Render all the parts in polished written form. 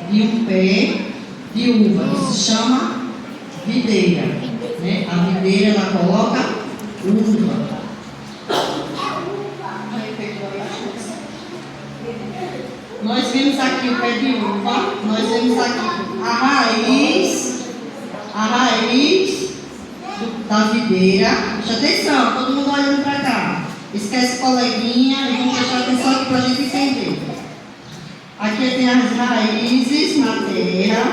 de um pé de uva, que se chama videira. Né? A videira ela coloca uva. Nós vemos aqui o pé de uva, nós vemos aqui a raiz da videira. Preste atenção, todo mundo olhando para cá. Esquece coleguinha e vamos prestar atenção aqui para a gente entender. Aqui tem as raízes na terra.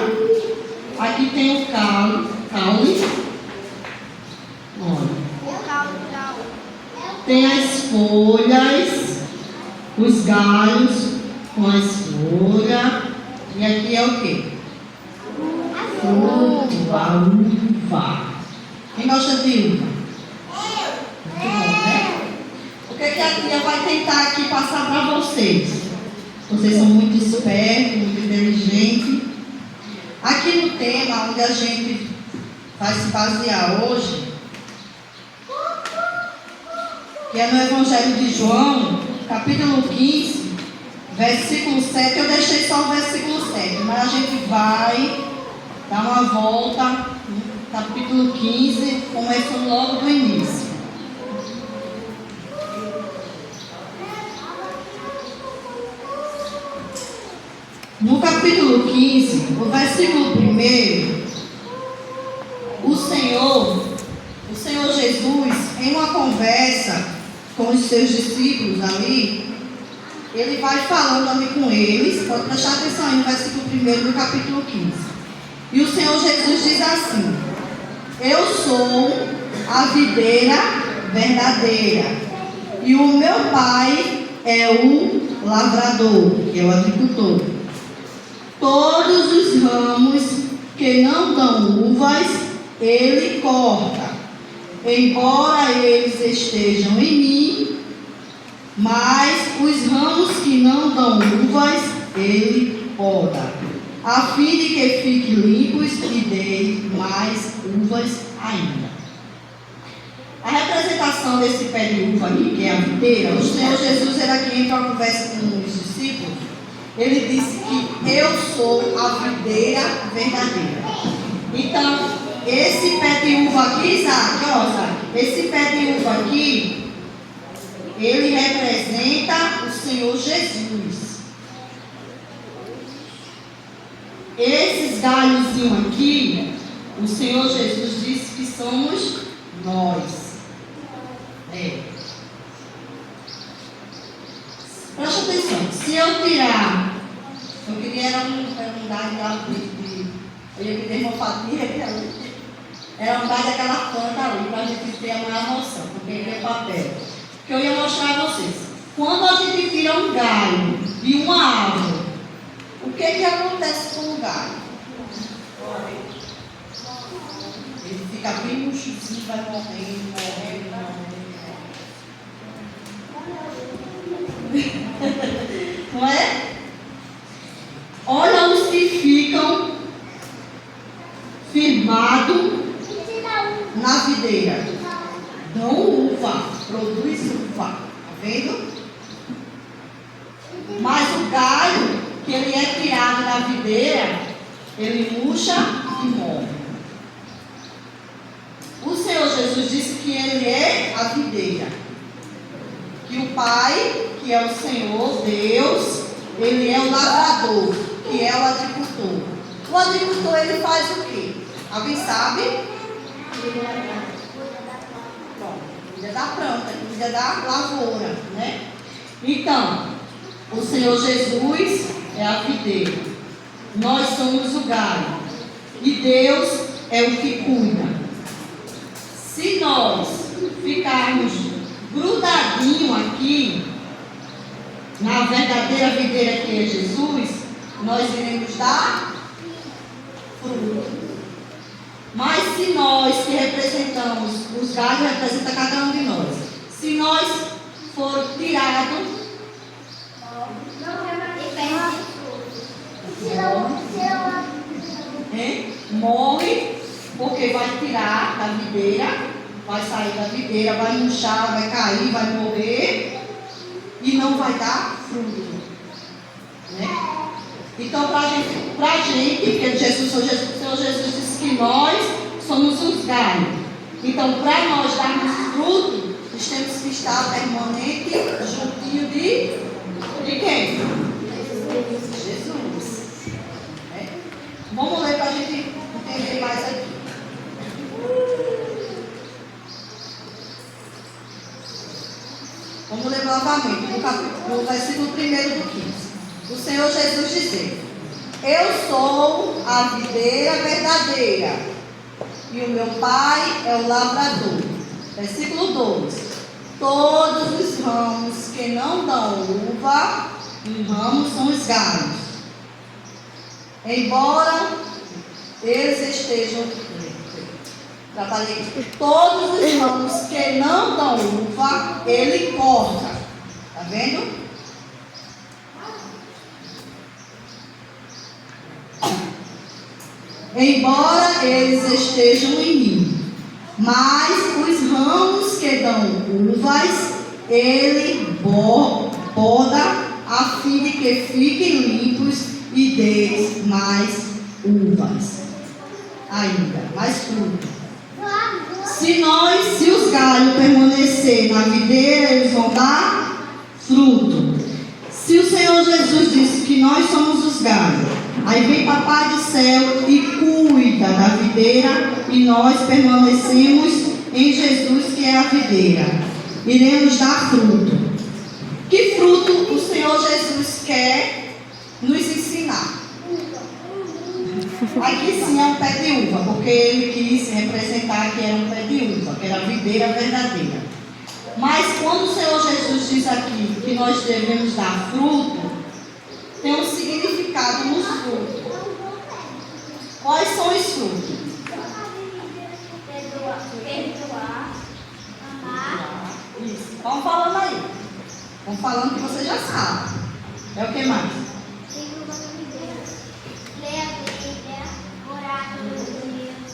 Aqui tem o caule. Olha. Tem as folhas, os galhos com as folhas. E aqui é o quê? Fruto, a uva. Quem gosta de uva? Muito bom, né? O que a tia vai tentar aqui passar para vocês? Vocês são muito espertos, muito inteligentes. Aqui no tema onde a gente vai se basear hoje, que é no Evangelho de João, capítulo 15, versículo 7. Eu deixei só o versículo 7, mas a gente vai dar uma volta no capítulo 15, começando logo do início. No capítulo 15, o versículo 1, o Senhor Jesus, em uma conversa com os seus discípulos ali, ele vai falando ali com eles. Pode prestar atenção aí no versículo 1 do capítulo 15. E o Senhor Jesus diz assim: eu sou a videira verdadeira, e o meu Pai é o lavrador, que é o agricultor. Todos os ramos que não dão uvas, ele corta, embora eles estejam em mim, mas os ramos que não dão uvas, ele poda, a fim de que fiquem limpos e deem mais uvas ainda. A representação desse pé de uva aqui, que é a videira, o Senhor Jesus, ele aqui entra uma conversa com os discípulos. Ele disse que eu sou a videira verdadeira. Então, esse pé de uva aqui, Isaac, esse pé de uva aqui, ele representa o Senhor Jesus. Esses galhozinhos aqui, o Senhor Jesus disse que somos nós. Presta atenção, se eu tirar, eu queria era um dar de eu ia pedir uma fatia, era um dar daquela planta ali, para a gente ter a maior noção, porque é papel. Que eu ia mostrar a vocês. Quando a gente tira um galho de uma árvore, o que acontece com o galho? Ele fica bem murchozinho, vai morrendo. Não é? Olha os que ficam firmados na videira. Dão uva, produz uva. Tá vendo? Mas o galho, que ele é tirado da videira, ele murcha e morre. O Senhor Jesus disse que ele é a videira. Que o Pai, que é o Senhor, Deus, ele é o lavrador, que é o agricultor. O agricultor, ele faz o quê? Alguém sabe? Bom, cuida da planta, cuida da lavoura, né? Então, o Senhor Jesus é a videira. Nós somos o galho. E Deus é o que cuida. Se nós ficarmos grudadinho aqui na verdadeira videira que é Jesus, nós iremos dar fruto. Mas se nós que representamos, os galhos representam cada um de nós, se nós for tirado, morre, porque vai tirar da videira, vai sair da videira, vai murchar, vai cair, vai morrer e não vai dar fruto, né? Então, para gente, porque o Senhor Jesus disse que nós somos os galhos. Então, para nós darmos fruto, nós temos que estar permanente juntinho de quem? Jesus. É. Vamos ler para a gente entender mais aqui. Vamos ler novamente, no versículo 1 do 15. O Senhor Jesus dizendo: eu sou a videira verdadeira, e o meu Pai é o lavrador. Versículo 2: todos os ramos que não dão uva, os ramos são os galhos. Embora eles estejam... todos os ramos que não dão uva, ele corta. Está vendo? Embora eles estejam em mim, mas os ramos que dão uvas, ele poda a fim de que fiquem limpos e deis mais uvas. Ainda, mais fruto. Se os galhos permanecerem na videira, eles vão dar fruto. Se o Senhor Jesus disse que nós somos os galhos, aí vem Papai do céu e cuida da videira, e nós permanecemos em Jesus, que é a videira. Iremos dar fruto. Que fruto o Senhor Jesus quer nos ensinar? Aqui sim é um pé de uva, porque ele quis representar que era um pé de uva, que era a videira verdadeira. Mas quando o Senhor Jesus diz aqui que nós devemos dar fruto, tem um significado nos frutos. Quais são os frutos? Perdoar, amar. Isso. Vamos falando aí. Vamos falando que você já sabe. É o que mais? Ler a Bíblia, orar todos os dias.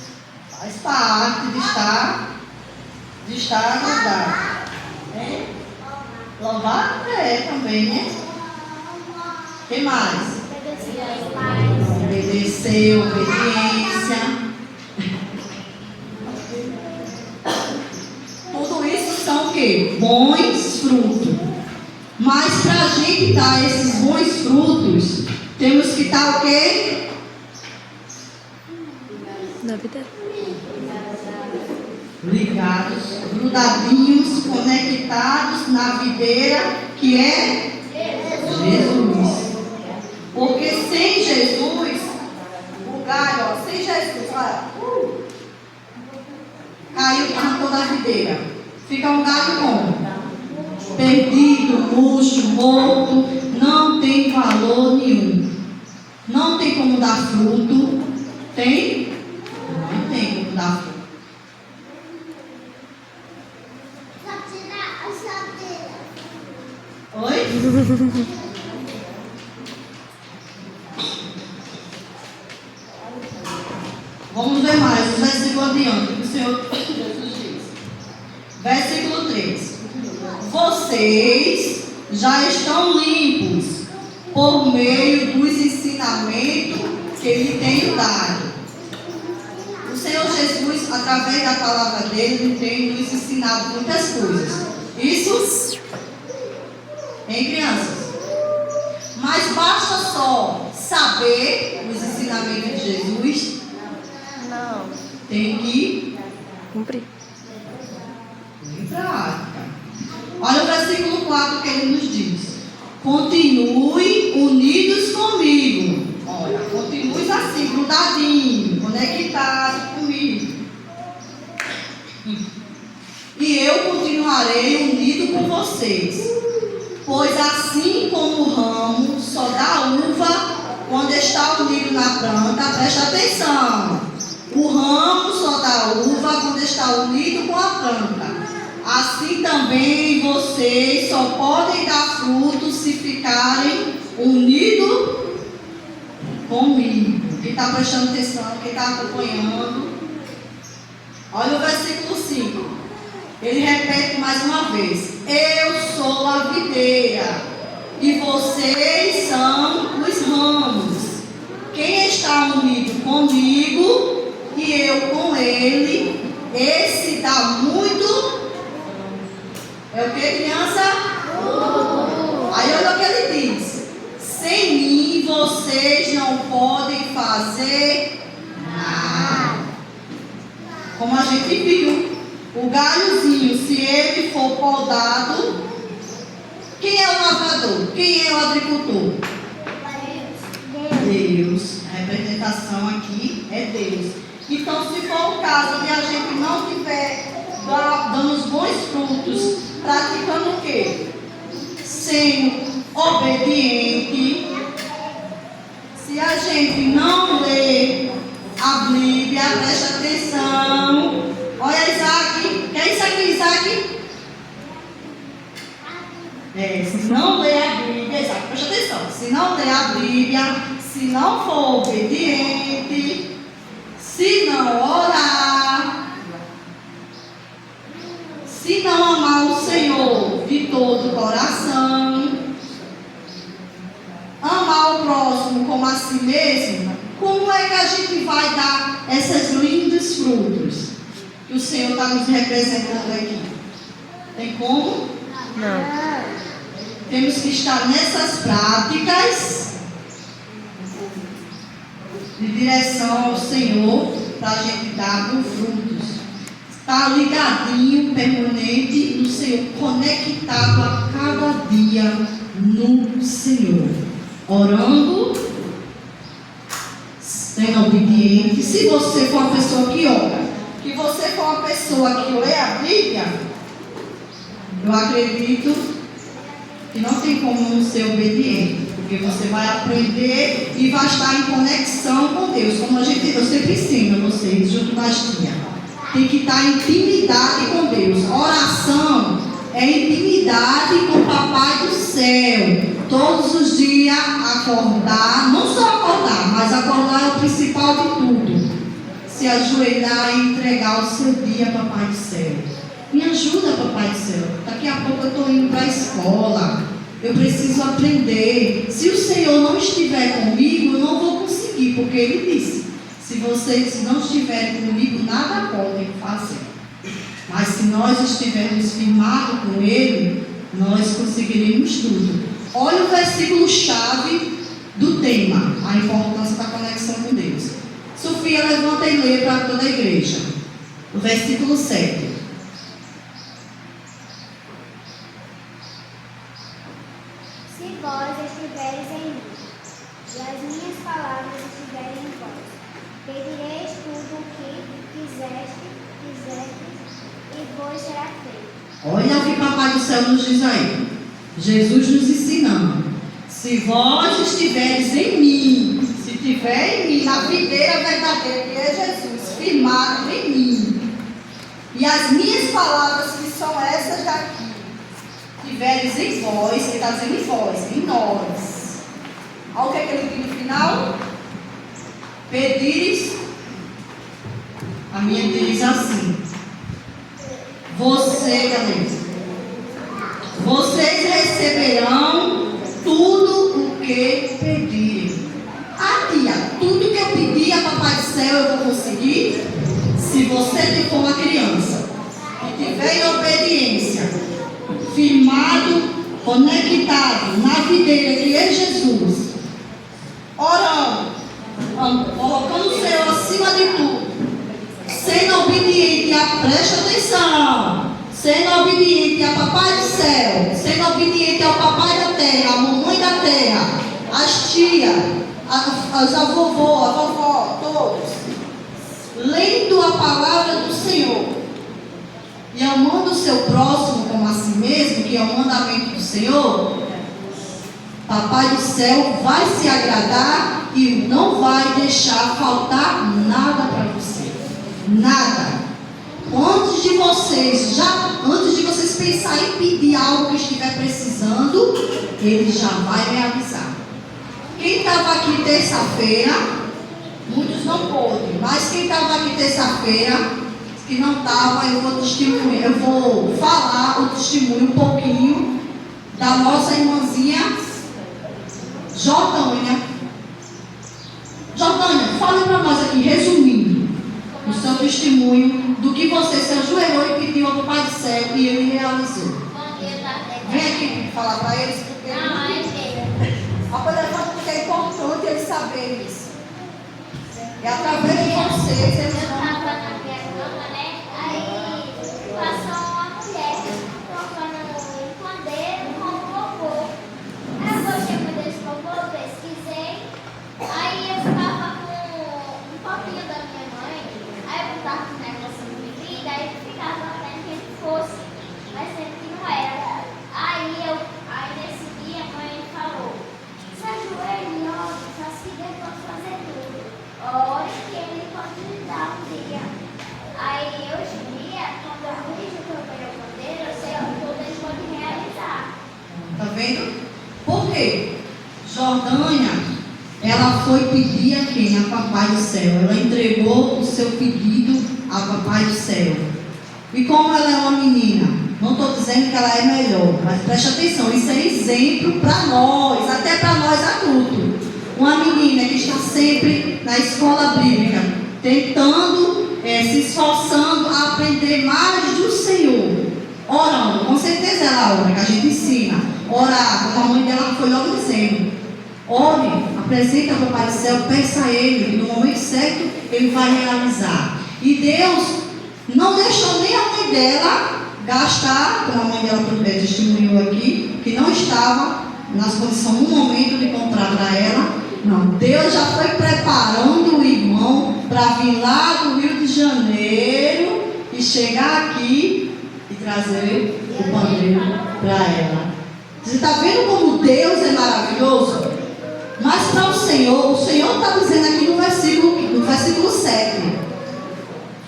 Faz parte de estar ajudado. É? Louvar? É também, né? O que mais? Obedecer, obediência. Tudo isso são o quê? Bons frutos. Mas para a gente dar esses bons frutos, temos que estar o quê? Na vida. Ligados, grudadinhos, conectados na videira que é Jesus. Porque sem Jesus, o galho, ó, sem Jesus, olha, caiu para toda a videira. Fica um galho como? Perdido, murcho, morto, não tem valor nenhum. Não tem como dar fruto. Tem? Não tem como dar fruto. Oi? Vamos ver mais o versículo adiante, que o Senhor Jesus diz. Versículo 3. Vocês já estão limpos por meio dos ensinamentos que Ele tem dado. O Senhor Jesus, através da palavra dele, tem nos ensinado muitas coisas. Isso, hein, crianças? Mas basta só saber os ensinamentos de Jesus? Não. Tem que Cumprir. em prática. Olha o versículo 4 que ele nos diz: continue unidos comigo. Olha, continue assim, grudadinho, conectado comigo. E eu continuarei unido com vocês. Pois assim como o ramo só dá uva quando está unido na planta, presta atenção. O ramo só dá uva quando está unido com a planta. Assim também vocês só podem dar fruto se ficarem unidos comigo. Quem está prestando atenção, quem está acompanhando. Olha o versículo 5. Ele repete mais uma vez: eu sou a videira e vocês são os ramos. envolvido comigo e eu com ele, esse dá muito. É o que, criança? Aí olha o que ele diz: sem mim vocês não podem fazer nada. Como a gente viu, o galhozinho, se ele for podado, quem é o lavrador? Quem é o agricultor? Deus. A representação aqui é Deus. Então, se for o caso de a gente não estiver dando os bons frutos, praticando o quê? Sendo obediente. Se a gente não lê a Bíblia, presta atenção. Olha Isaac. Que é isso aqui, Isaac? Se não lê a Bíblia, Isaac, presta atenção. Se não lê a Bíblia, se não for obediente, se não orar, se não amar o Senhor de todo o coração, amar o próximo como a si mesmo, como é que a gente vai dar esses lindos frutos que o Senhor está nos representando aqui? Tem como? Não. Temos que estar nessas práticas de direção ao Senhor para a gente dar os frutos. Estar ligadinho, permanente no Senhor, conectado a cada dia no Senhor. Orando, sendo obediente. Se você for uma pessoa que ora, que você for uma pessoa que lê a Bíblia, eu acredito que não tem como não ser obediente, porque você vai aprender e vai estar em conexão com Deus, como eu sempre ensino a vocês, junto com a tia. Tem que estar em intimidade com Deus. Oração é intimidade com o Papai do Céu. Todos os dias acordar, não só acordar, mas acordar é o principal de tudo. Se ajoelhar e entregar o seu dia, Papai do Céu. Me ajuda, Papai do Céu. Daqui a pouco eu estou indo para a escola. Eu preciso aprender. Se o Senhor não estiver comigo, eu não vou conseguir, porque Ele disse: se vocês não estiverem comigo, nada podem fazer. Mas se nós estivermos firmados com Ele, nós conseguiremos tudo. Olha o versículo-chave do tema, a importância da conexão com Deus. Sofia, levanta e lê para toda a igreja. O versículo 7. Se vós estiveres em mim, e as minhas palavras estiverem em vós, pedireis tudo o que quiserdes, e vos será feito. Olha o que Papai do Céu nos diz aí. Jesus nos ensinando. Se vós estiveres em mim, se estiver em mim, na videira verdadeira que é Jesus, firmado em mim, e as minhas palavras que são essas daqui, tiveres em vós, ele está dizendo em vós, em nós. Olha o que é que ele diz no final? Pedires, a minha diz assim: vocês receberão tudo o que pedirem. Tia, tudo que eu pedir a Papai do Céu eu vou conseguir? Se você for uma criança e tiver em obediência, firmado, conectado na videira que é Jesus, orando, colocando o Senhor acima de tudo, sendo obediente presta atenção, sendo obediente a Papai do Céu, sendo obediente ao Papai da Terra, à Mamãe da Terra, às tias, a vovó, todos, lendo a palavra do Senhor e amando o seu próximo como a si mesmo, que é o mandamento do Senhor, Papai do Céu vai se agradar e não vai deixar faltar nada para você. Nada. Antes de vocês pensarem em pedir algo que estiver precisando, Ele já vai me avisar. Quem estava aqui terça-feira, muitos não pôde, mas quem estava aqui terça-feira, que não estava, eu vou falar o testemunho um pouquinho da nossa irmãzinha Jordânia. Jordânia, fala aqui, resumindo o seu testemunho do que você se ajoelhou e pediu ao Papai do Céu e ele realizou. Vem aqui falar para eles, porque a coisa porque é importante eles saberem isso. E através de vocês, eles Eu vão. estava na minha cama, né? Aí passou uma mulher tocando um pandeiro com um cocô. Aí eu gostei muito desse cocô, pesquisei. Aí eu ficava com um copinho da minha mãe. Aí eu botava um negócio de bebida, aí eu ficava até que ele fosse. Mas sempre que não era. Aí nesse dia a mãe falou: se ajoelhe, ore, faça o que Deus pode fazer tudo. Ore que ele pode lhe dar um dia. Aí hoje em dia, quando eu vejo que eu peguei o pandeiro, eu sei que tudo ele pode realizar. Tá vendo? Por quê? Jordânia, ela foi pedir a quem? A Papai do Céu. Ela entregou o seu pedido a Papai do Céu. E como ela é uma menina, não estou dizendo que ela é melhor, mas preste atenção, isso é exemplo para nós, até para nós adultos. Uma menina que está sempre na escola bíblica, tentando, se esforçando a aprender mais do Senhor, orando, com certeza ela ora, que a gente ensina, orar, como a mãe dela foi logo dizendo, ore, apresenta para o Pai do Céu, peça a Ele, no momento certo Ele vai realizar. E Deus não deixou nem a mãe dela gastar, como a mãe dela testemunhou aqui, que não estava nas condições no momento de comprar para ela. Não, Deus já foi preparando o irmão para vir lá do Rio de Janeiro e chegar aqui e trazer o pandeiro para ela. Você está vendo como Deus é maravilhoso? Mas para o Senhor está dizendo aqui no versículo 7.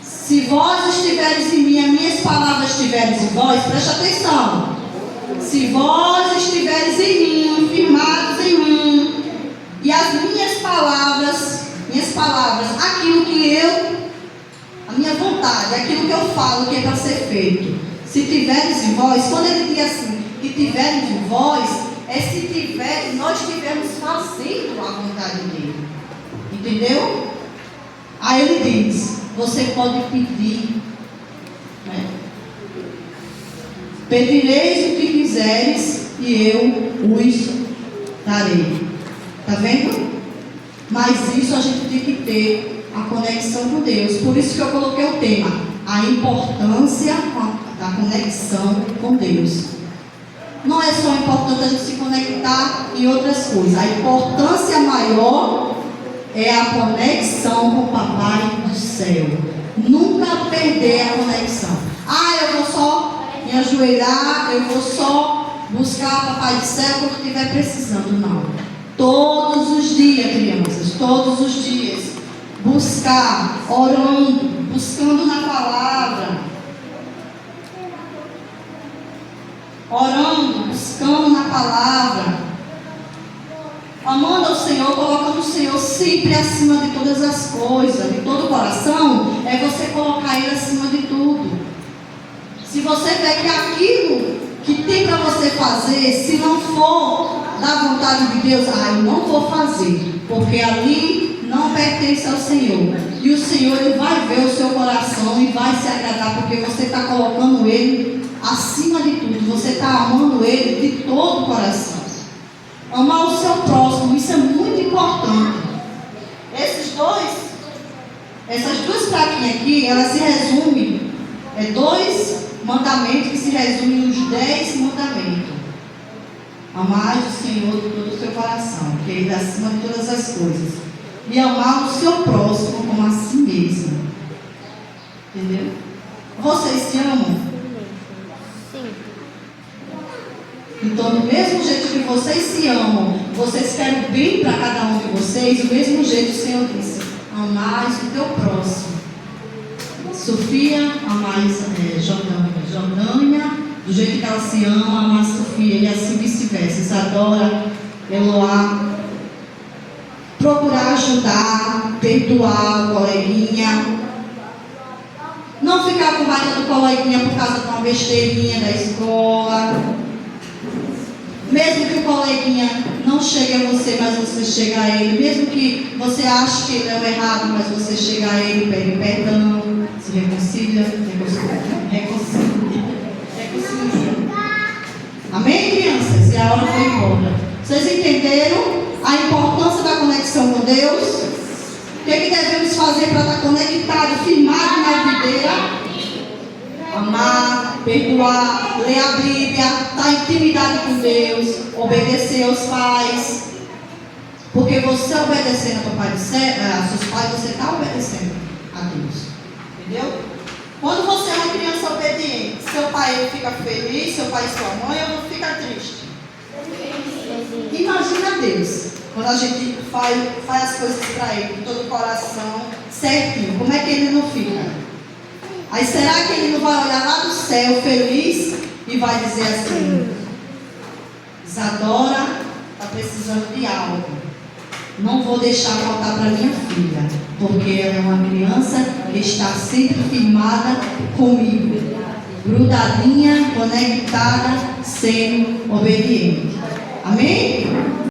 Se vós estiveres em mim, as minhas palavras estiveres em vós, preste atenção. Se vós estiveres em mim, firmados em mim, e as minhas palavras, aquilo que a minha vontade, aquilo que eu falo que é para ser feito, se tiveres em vós, quando ele diz assim, que tiveres em vós, é se tiveres, nós estivermos fazendo a vontade dele. Entendeu? Aí ele diz, você pode pedir, né? Pedireis o que quiseres e eu os darei. Está vendo? Mas isso a gente tem que ter a conexão com Deus. Por isso que eu coloquei o tema, a importância da conexão com Deus. Não é só importante a gente se conectar em outras coisas. A importância maior é a conexão com o Papai do Céu. Nunca perder a conexão. Eu vou só me ajoelhar, eu vou só buscar o Papai do Céu quando estiver precisando. Não. Todos os dias, crianças, todos os dias. Buscar, orando, buscando na palavra. Orando, buscando na palavra. Amando ao Senhor, colocando o Senhor sempre acima de todas as coisas, de todo o coração, é você colocar Ele acima de tudo. Se você vê que aquilo que tem para você fazer, se não for da vontade de Deus, eu não vou fazer, porque ali não pertence ao Senhor. E o Senhor, Ele vai ver o seu coração e vai se agradar, porque você está colocando Ele acima de tudo, você está amando Ele de todo o coração. Amar o seu próximo, isso é muito importante. Essas duas plaquinhas aqui, elas se resumem, dois mandamentos que se resumem nos 10 mandamentos. Amar o Senhor de todo o seu coração, que Ele é acima de todas as coisas. E amar o seu próximo como a si mesmo. Entendeu? Vocês se amam? Sim. Então, do mesmo jeito que vocês se amam, vocês querem bem para cada um de vocês, do mesmo jeito o Senhor disse, amais o teu próximo. Sofia, amais Jordânia, do jeito que ela se ama, amar Sofia, e assim vice-versa. Isadora, Eloá. Procurar ajudar, perdoar o coleguinha. Não ficar com raiva do coleguinha por causa de uma besteirinha da escola. Mesmo que o coleguinha não chega a você, mas você chega a Ele. Mesmo que você ache que Ele é o errado, mas você chega a Ele, pede perdão, se reconcilia. Amém, crianças? E a hora foi embora. Vocês entenderam a importância da conexão com Deus? O que devemos fazer para estar conectado, firmado na videira? Amar, perdoar, ler a Bíblia, estar em intimidade com Deus, obedecer aos pais. Porque você obedecendo aos seus pais, você está obedecendo a Deus. Entendeu? Quando você é uma criança obediente, seu pai fica feliz, seu pai e sua mãe, ou fica triste? Imagina Deus, quando a gente faz as coisas para Ele, com todo o coração, certinho, como é que Ele não fica? Aí será que Ele não vai olhar lá do céu feliz e vai dizer assim: Isadora está precisando de algo, não vou deixar faltar para minha filha, porque ela é uma criança que está sempre firmada comigo, grudadinha, conectada, sendo obediente. Amém?